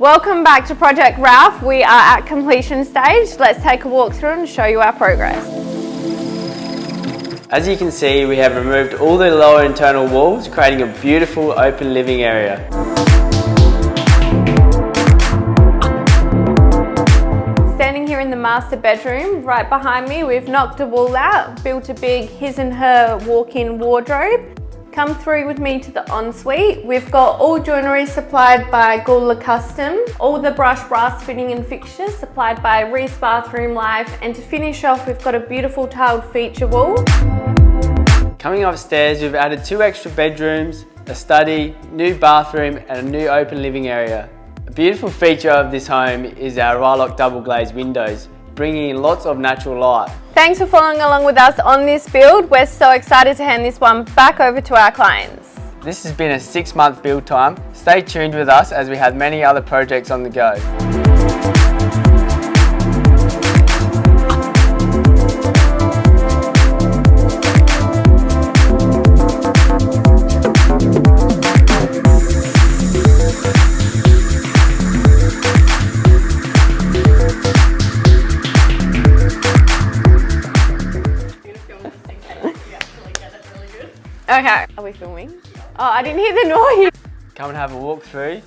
Welcome back to Project Ralph. We are at completion stage. Let's take a walk through and show you our progress. As you can see, we have removed all the lower internal walls, creating a beautiful open living area. Standing here in the master bedroom, right behind me, we've knocked a wall out, built a big his and her walk-in wardrobe. Come through with me to the ensuite. We've got all joinery supplied by Gula Custom, all the brushed brass fitting and fixtures supplied by Reese Bathroom Life, and to finish off, we've got a beautiful tiled feature wall. Coming upstairs, we've added 2 extra bedrooms, a study, new bathroom and a new open living area. A beautiful feature of this home is our Rylock double glazed windows, bringing in lots of natural light. Thanks for following along with us on this build. We're so excited to hand this one back over to our clients. This has been a 6-month build time. Stay tuned with us as we have many other projects on the go. Okay, are we filming? Oh, I didn't hear the noise. Come and have a walk through.